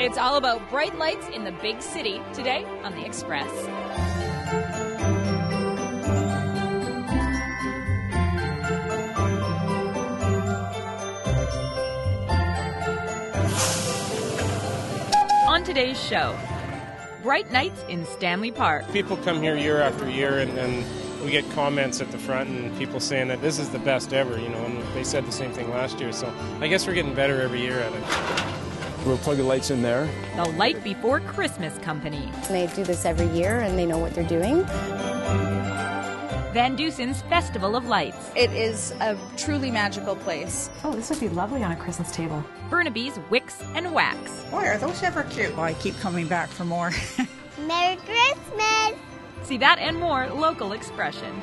It's all about bright lights in the big city today on The Express. On today's show, bright nights in Stanley Park. People come here year after year and we get comments at the front and people saying that this is the best ever, you know, and they said the same thing last year. So I guess we're getting better every year at it. We'll plug the lights in there. The Light Before Christmas Company. They do this every year and they know what they're doing. Van Dusen's Festival of Lights. It is a truly magical place. Oh, this would be lovely on a Christmas table. Burnaby's Wicks and Wax. Boy, are those ever cute. Oh, I keep coming back for more. Merry Christmas! See that and more local expression.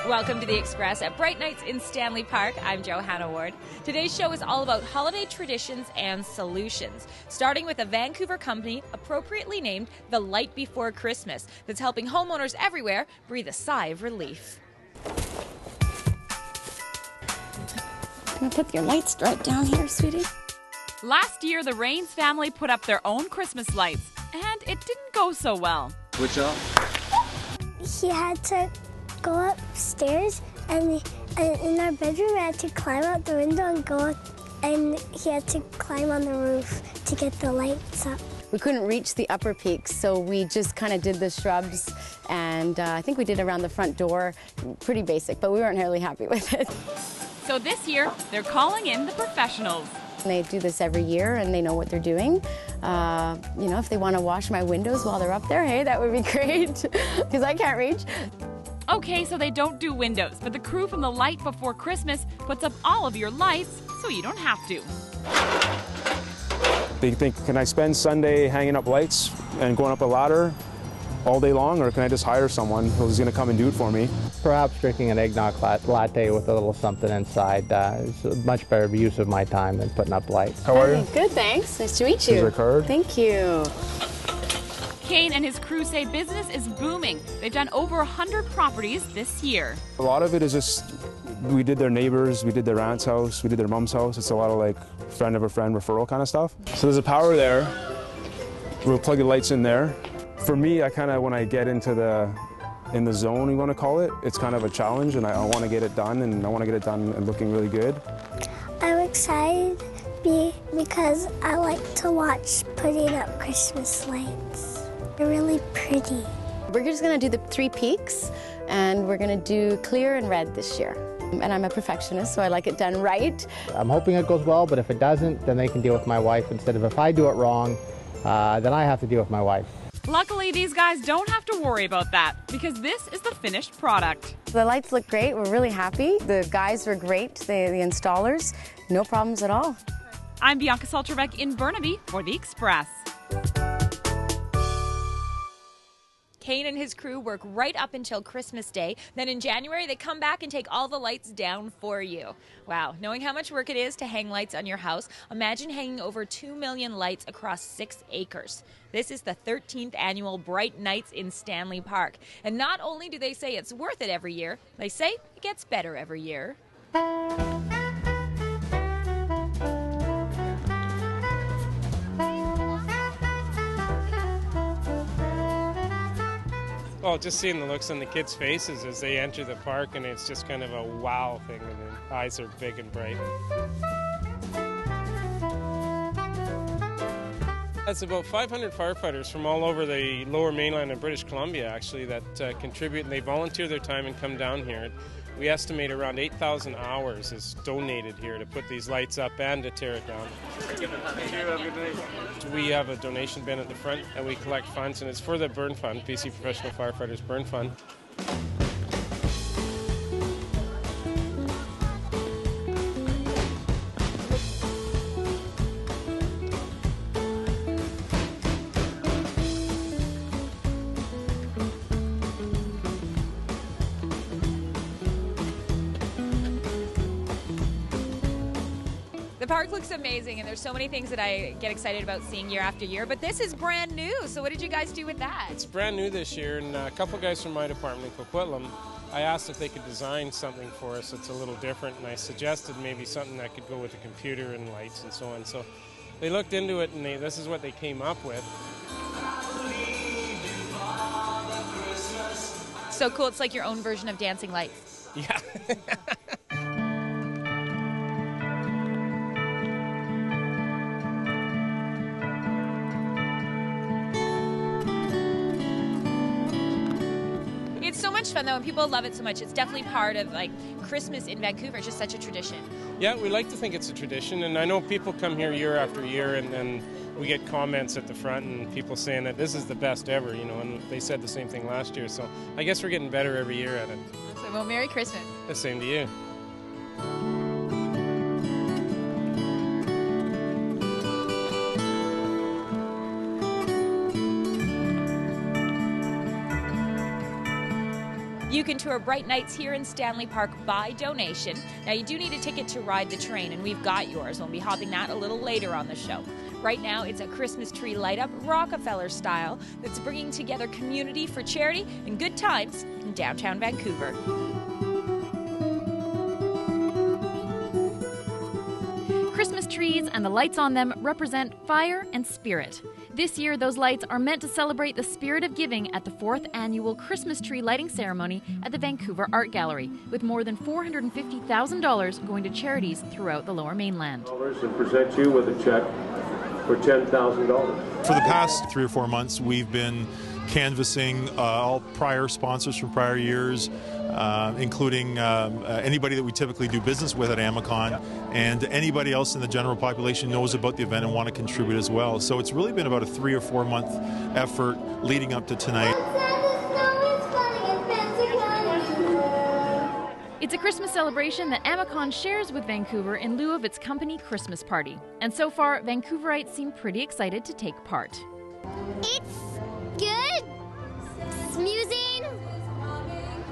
Welcome to The Express at Bright Nights in Stanley Park. I'm Johanna Ward. Today's show is all about holiday traditions and solutions, starting with a Vancouver company appropriately named The Light Before Christmas that's helping homeowners everywhere breathe a sigh of relief. I'm gonna put your lights right down here, sweetie. Last year, the Rains family put up their own Christmas lights, and it didn't go so well. Which up? He had to go upstairs, and in our bedroom, I had to climb out the window and go up, and he had to climb on the roof to get the lights up. We couldn't reach the upper peaks, so we just kind of did the shrubs, and I think we did around the front door. Pretty basic, but we weren't really happy with it. So this year, they're calling in the professionals. They do this every year and they know what they're doing. You know, if they want to wash my windows while they're up there, hey, that would be great, because I can't reach. Okay, so they don't do windows, but the crew from The Light Before Christmas puts up all of your lights so you don't have to. They think, can I spend Sunday hanging up lights and going up a ladder all day long, or can I just hire someone who's going to come and do it for me? Perhaps drinking an eggnog latte with a little something inside is a much better use of my time than putting up lights. How are you? Good, thanks. Nice to meet you. Here's your card. Thank you. Kane and his crew say business is booming. They've done over 100 properties this year. A lot of it is just, we did their neighbors, we did their aunt's house, we did their mom's house. It's a lot of like friend of a friend referral kind of stuff. So there's a power there. We'll plug the lights in there. For me, I kind of, when I get into in the zone, you want to call it, it's kind of a challenge, and I want to get it done, and I want to get it done and looking really good. I'm excited because I like to watch putting up Christmas lights. They're really pretty. We're just going to do the 3 peaks, and we're going to do clear and red this year. And I'm a perfectionist, so I like it done right. I'm hoping it goes well, but if it doesn't, then they can deal with my wife instead of if I do it wrong, then I have to deal with my wife. Luckily, these guys don't have to worry about that because this is the finished product. The lights look great. We're really happy. The guys were great, the installers. No problems at all. I'm Bianca Solterbeck in Burnaby for The Express. Kane and his crew work right up until Christmas Day. Then in January, they come back and take all the lights down for you. Wow, knowing how much work it is to hang lights on your house, imagine hanging over 2 million lights across 6 acres. This is the 13th annual Bright Nights in Stanley Park. And not only do they say it's worth it every year, they say it gets better every year. Well, just seeing the looks on the kids' faces as they enter the park, and it's just kind of a wow thing, and their eyes are big and bright. That's about 500 firefighters from all over the Lower Mainland and British Columbia, actually, that contribute, and they volunteer their time and come down here. We estimate around 8,000 hours is donated here to put these lights up and to tear it down. We have a donation bin at the front, and we collect funds, and it's for the Burn Fund, BC Professional Firefighters Burn Fund. The park looks amazing, and there's so many things that I get excited about seeing year after year, but this is brand new. So what did you guys do with that? It's brand new this year, and a couple guys from my department in Coquitlam, I asked if they could design something for us that's a little different, and I suggested maybe something that could go with the computer and lights and so on. So they looked into it, and this is what they came up with. So cool. It's like your own version of Dancing Lights. Yeah. It's so much fun, though, and people love it so much. It's definitely part of, like, Christmas in Vancouver. It's just such a tradition. Yeah, we like to think it's a tradition, and I know people come here year after year, and we get comments at the front and people saying that this is the best ever, you know, and they said the same thing last year. So I guess we're getting better every year at it. So, well, Merry Christmas. The same to you. You can tour Bright Nights here in Stanley Park by donation. Now, you do need a ticket to ride the train, and we've got yours. We'll be hopping that a little later on the show. Right now, it's a Christmas tree light-up Rockefeller style that's bringing together community for charity and good times in downtown Vancouver. Christmas trees and the lights on them represent fire and spirit. This year, those lights are meant to celebrate the spirit of giving at the 4th annual Christmas tree lighting ceremony at the Vancouver Art Gallery, with more than $450,000 going to charities throughout the Lower Mainland. And present you with a check for $10,000. For the past 3 or 4 months, we've been canvassing all prior sponsors from prior years, including anybody that we typically do business with at Amacon, and anybody else in the general population knows about the event and want to contribute as well. So it's really been about a 3 or 4 month effort leading up to tonight. It's a Christmas celebration that Amacon shares with Vancouver in lieu of its company Christmas party. And so far, Vancouverites seem pretty excited to take part. It's good. Smoozing.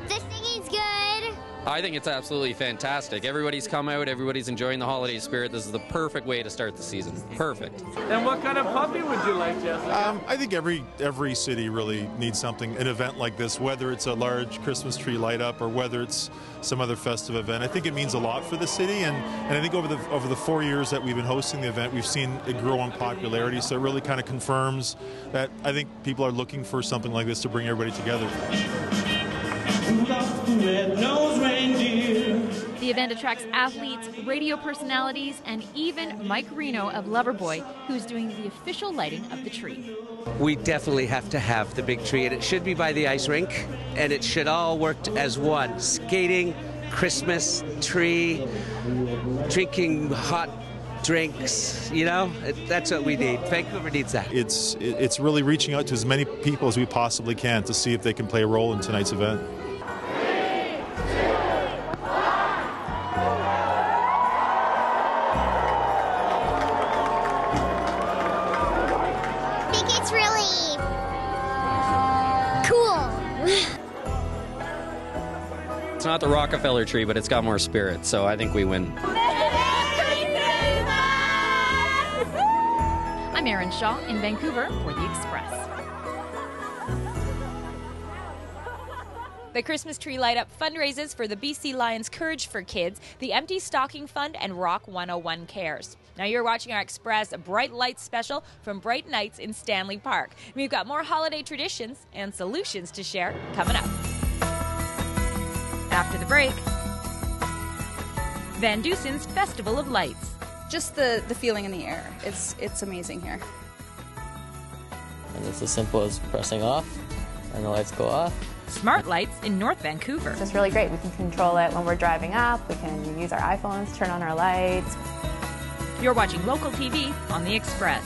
The singing's good. I think it's absolutely fantastic. Everybody's come out, everybody's enjoying the holiday spirit. This is the perfect way to start the season. Perfect. And what kind of puppy would you like, Jessica? I think every city really needs something, an event like this, whether it's a large Christmas tree light up or whether it's some other festive event. I think it means a lot for the city, and I think over the 4 years that we've been hosting the event, we've seen it grow in popularity, so it really kind of confirms that I think people are looking for something like this to bring everybody together. The event attracts athletes, radio personalities, and even Mike Reno of Loverboy, who's doing the official lighting of the tree. We definitely have to have the big tree, and it should be by the ice rink, and it should all work as one. Skating, Christmas tree, drinking hot drinks, you know, that's what we need. Vancouver needs that. It's really reaching out to as many people as we possibly can to see if they can play a role in tonight's event. It's not the Rockefeller tree, but it's got more spirit, so I think we win. I'm Erin Shaw in Vancouver for The Express. The Christmas tree light up fundraises for the BC Lions Courage for Kids, the Empty Stocking Fund, and Rock 101 Cares. Now you're watching our Express Bright Lights special from Bright Nights in Stanley Park. We've got more holiday traditions and solutions to share coming up. After the break, Van Dusen's Festival of Lights. Just the feeling in the air. It's amazing here. And it's as simple as pressing off and the lights go off. Smart lights in North Vancouver. It's really great. We can control it when we're driving up. We can use our iPhones, turn on our lights. You're watching local TV on The Express.